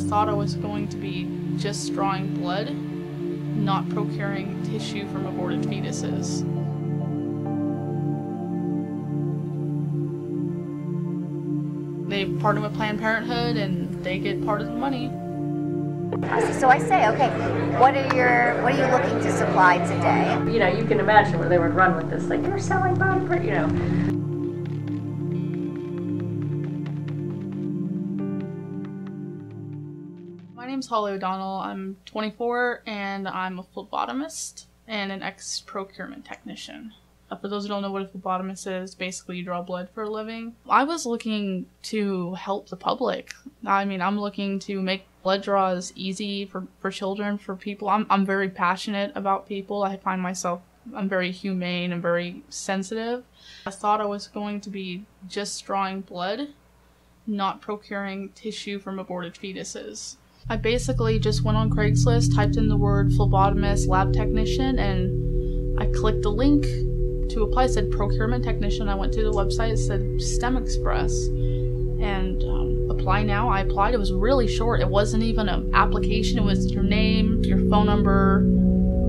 thought I was going to be just drawing blood, not procuring tissue from aborted fetuses. They partner with Planned Parenthood and they get part of the money. So I say, okay, what are you looking to supply today? You know, you can imagine where they would run with this, like, you're selling body part, you know. My name's Holly O'Donnell. I'm 24 and I'm a phlebotomist and an ex-procurement technician. For those who don't know what a phlebotomist is, basically you draw blood for a living. I was looking to help the public. I mean, I'm looking to make blood draws easy for children, for people. I'm very passionate about people. I find myself, I'm very humane and very sensitive. I thought I was going to be just drawing blood, not procuring tissue from aborted fetuses. I basically just went on Craigslist, typed in the word phlebotomist, lab technician, and I clicked the link to apply. It said procurement technician. I went to the website, it said STEM Express, and apply now. I applied. It was really short. It wasn't even an application. It was your name, your phone number,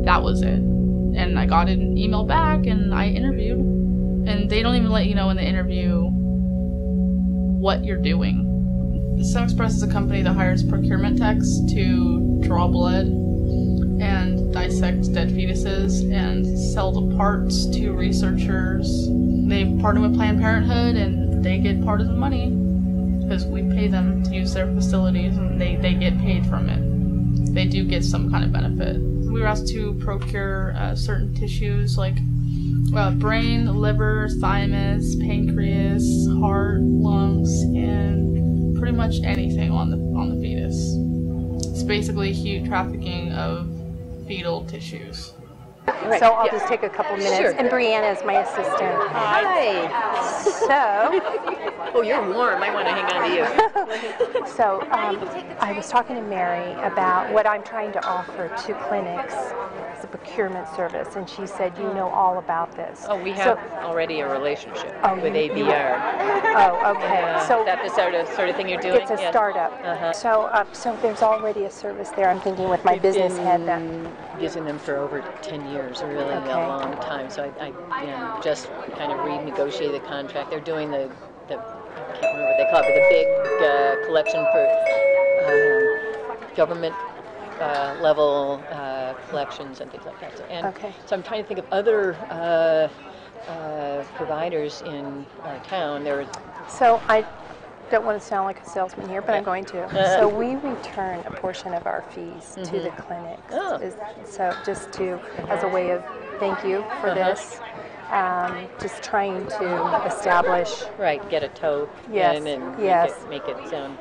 that was it. And I got an email back and I interviewed, and they don't even let you know in the interview what you're doing. STEM Express is a company that hires procurement techs to draw blood and dissect dead fetuses and sell the parts to researchers. They partner with Planned Parenthood and they get part of the money because we pay them to use their facilities and they get paid from it. They do get some kind of benefit. We were asked to procure certain tissues like brain, liver, thymus, pancreas, heart, lungs, and pretty much anything on the fetus. It's basically huge trafficking of fetal tissues. Right. So I'll just take a couple minutes. Sure. And Brianna is my assistant. Hi. So. Oh, you're warm. I want to hang on to you. So I was talking to Mary about what I'm trying to offer to clinics as a procurement service, and she said, you know all about this. Oh, we have already a relationship with ABR. Oh, okay. So that's the sort of thing you're doing? It's a startup. So there's already a service there. I'm thinking with my business head that. Using them for over 10 years, really a long time. So I just kind of renegotiated the contract. They're doing the I can't remember what they call it, but the big collection for government level collections and things like that. So I'm trying to think of other providers in our town. So I don't want to sound like a salesman here, but I'm going to. So we return a portion of our fees to the clinics. So just as a way of thank you for this. Just trying to establish. Right, get a toe in and make it sound.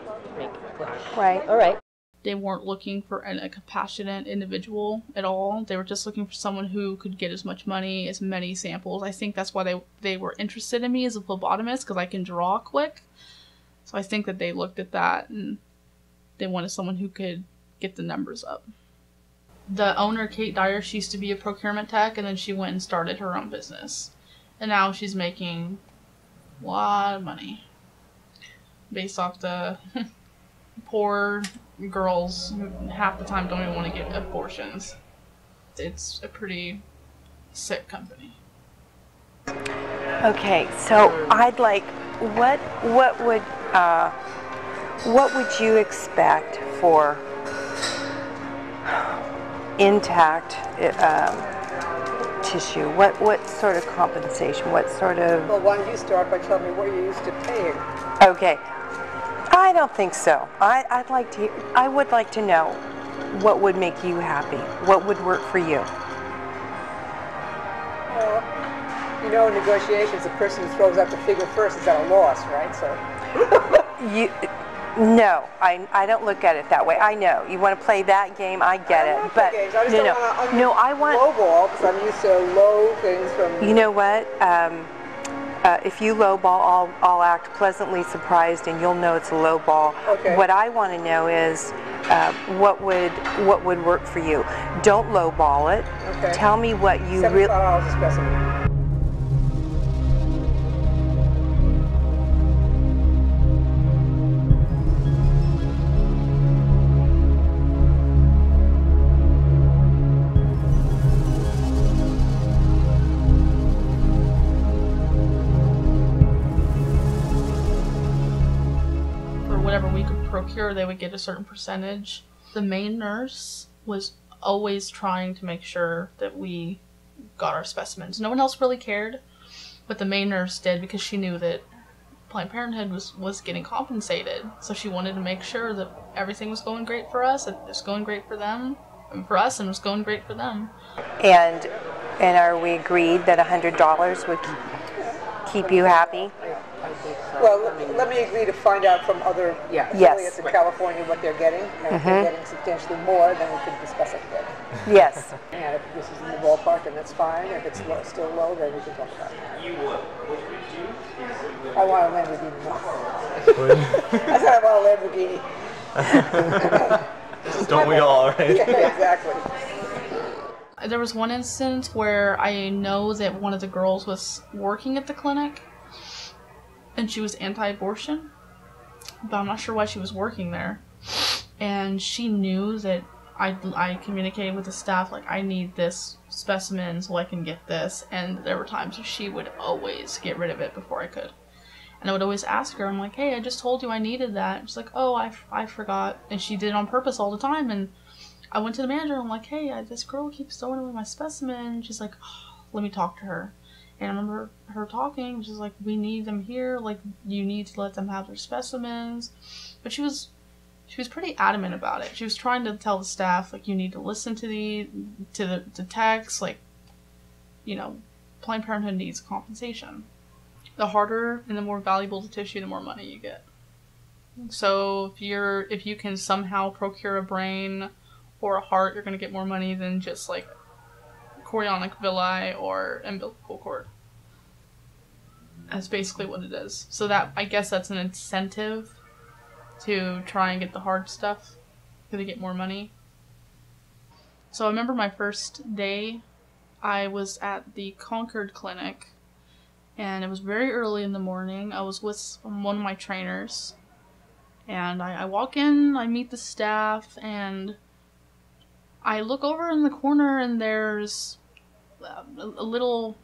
Right. All right. They weren't looking for a compassionate individual at all. They were just looking for someone who could get as much money, as many samples. I think that's why they were interested in me as a phlebotomist, because I can draw quick. So I think that they looked at that and they wanted someone who could get the numbers up. The owner, Kate Dyer, she used to be a procurement tech, and then she went and started her own business. And now she's making a lot of money based off the poor girls who half the time don't even want to get abortions. It's a pretty sick company. Okay, so I'd like, what would you expect for intact tissue? What sort of compensation? What sort of? Well, why don't you start by telling me what you're used to paying? Okay, I don't think so. I would like to know what would make you happy. What would work for you? Well, you know, in negotiations, the person who throws out the figure first is at a loss, right? So. No, I don't look at it that way. I know you want to play that game. I get it, but no, I want lowball because I'm used to low things from. You know what? If you lowball, I'll act pleasantly surprised, and you'll know it's a lowball. Okay. What I want to know is what would work for you. Don't lowball it. Okay. Tell me what you really. $75 a specimen. procure, they would get a certain percentage. The main nurse was always trying to make sure that we got our specimens. No one else really cared, but the main nurse did, because she knew that Planned Parenthood was getting compensated. So she wanted to make sure that everything was going great for us, and it was going great for them, and for us, and it was going great for them. And are we agreed that $100 would keep you happy? Well, let me agree to find out from other affiliates in California what they're getting. And if they're getting substantially more, then we can discuss it again. Yes. And if this is in the ballpark, then that's fine. If it's still low, then we can talk about it. I want a Lamborghini. I said I want a Lamborghini. Don't we all, right? Yeah, exactly. There was one instance where I know that one of the girls was working at the clinic, and she was anti-abortion, but I'm not sure why she was working there. And she knew that I communicated with the staff, like, I need this specimen so I can get this, and there were times where she would always get rid of it before I could. And I would always ask her, I'm like, hey, I just told you I needed that. And she's like, oh, I forgot. And she did it on purpose all the time. And I went to the manager, and I'm like, hey, this girl keeps throwing away my specimen. She's like, oh, let me talk to her. And I remember her talking, she's like, we need them here, like, you need to let them have their specimens. But she was pretty adamant about it. She was trying to tell the staff, like, you need to listen to the text, like, you know, Planned Parenthood needs compensation. The harder and the more valuable the tissue, the more money you get. So if you can somehow procure a brain or a heart, you're going to get more money than just, like, chorionic villi or umbilical cord. That's basically what it is. So that, I guess that's an incentive to try and get the hard stuff, because they get more money. So I remember my first day, I was at the Concord Clinic, and it was very early in the morning. I was with one of my trainers, and I walk in, I meet the staff, and I look over in the corner, and there's a little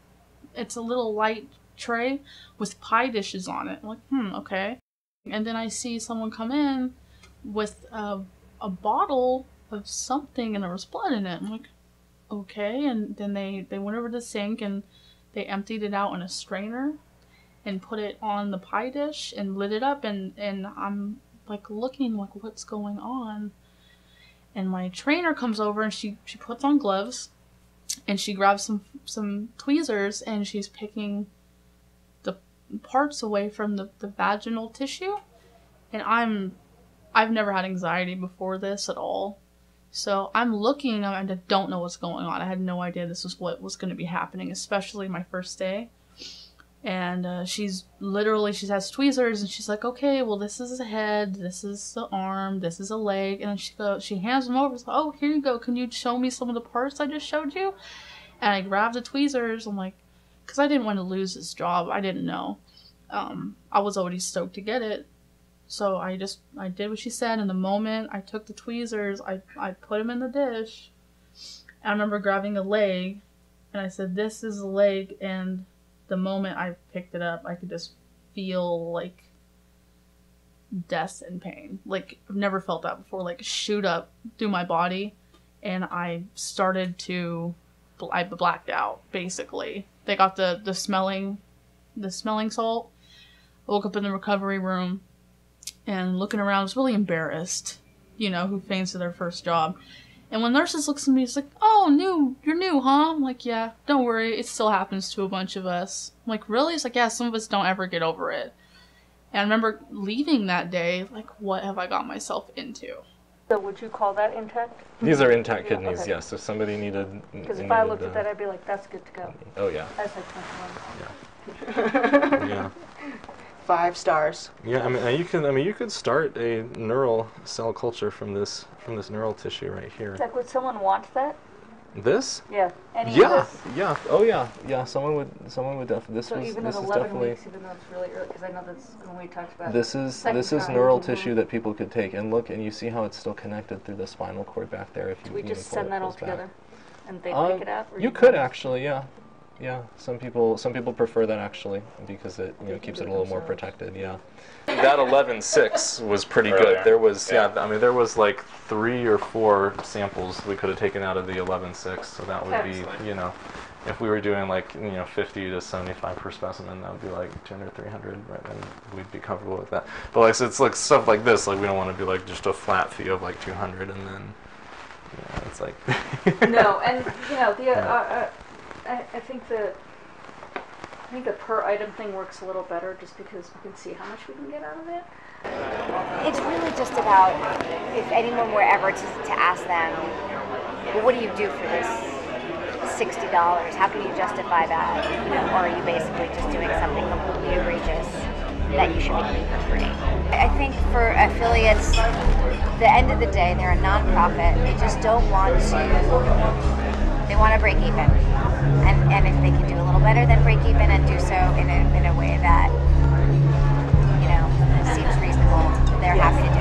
light tray with pie dishes on it. I'm like, okay. And then I see someone come in with a bottle of something, and there was blood in it. I'm like, okay. And then they went over to the sink, and they emptied it out in a strainer and put it on the pie dish and lit it up, and I'm like looking like, what's going on? And my trainer comes over, and she puts on gloves, and she grabs some tweezers, and she's picking the parts away from the vaginal tissue. And I've never had anxiety before this at all. So I'm looking, and I don't know what's going on. I had no idea this was what was going to be happening, especially my first day. And she has tweezers, and she's like, okay, well, this is the head, this is the arm, this is a leg. And then she hands them over. Like, oh, here you go. Can you show me some of the parts I just showed you? And I grabbed the tweezers. I'm like, because I didn't want to lose this job. I didn't know. I was already stoked to get it. So I did what she said. And the moment I took the tweezers, I put them in the dish. And I remember grabbing a leg, and I said, this is a leg. And the moment I picked it up, I could just feel, like, death and pain. Like, I've never felt that before. Like, shoot up through my body. And I blacked out, basically. They got the smelling salt. I woke up in the recovery room, and looking around, I was really embarrassed, who faints to their first job. And when nurses looks at me, it's like, oh, you're new, huh? I'm like, yeah, don't worry, it still happens to a bunch of us. I'm like, really? It's like, yeah, some of us don't ever get over it. And I remember leaving that day, like, what have I got myself into? So would you call that intact? These are intact kidneys, okay. yes. If somebody needed... Because if I looked at that, I'd be like, that's good to go. Oh, yeah. That's like 21. Yeah. Yeah. 5 stars. Yeah, you could start a neural cell culture from this neural tissue right here. Like, would someone want that? This? Yeah. Any of this? Yeah. Oh yeah. Yeah. Someone would definitely. So even at 11 weeks, even though it's really early, because I know that's when we talked about. This is neural tissue that people could take and look, and you see how it's still connected through the spinal cord back there. If you we just send that all together, and they pick it out. Or you could actually, yeah. Yeah, some people prefer that actually because it keeps it a little more protected. Yeah. That 11.6 was pretty good. There was I mean there was like 3 or 4 samples we could have taken out of the 11.6, so that would be if we were doing like 50 to 75 per specimen, that would be like 200, 300, right? And we'd be comfortable with that. But like so it's like stuff like this, like we don't want to be like just a flat fee of like 200 and then it's like no, and I think the per item thing works a little better just because we can see how much we can get out of it. It's really just about if anyone were ever to ask them, well, what do you do for this $60? How can you justify that? Or are you basically just doing something completely egregious that you should be doing for free? I think for affiliates, the end of the day, they're a nonprofit. They just don't want to. They want to break even, and if they can do a little better than break even and do so in a way that seems reasonable, they're happy to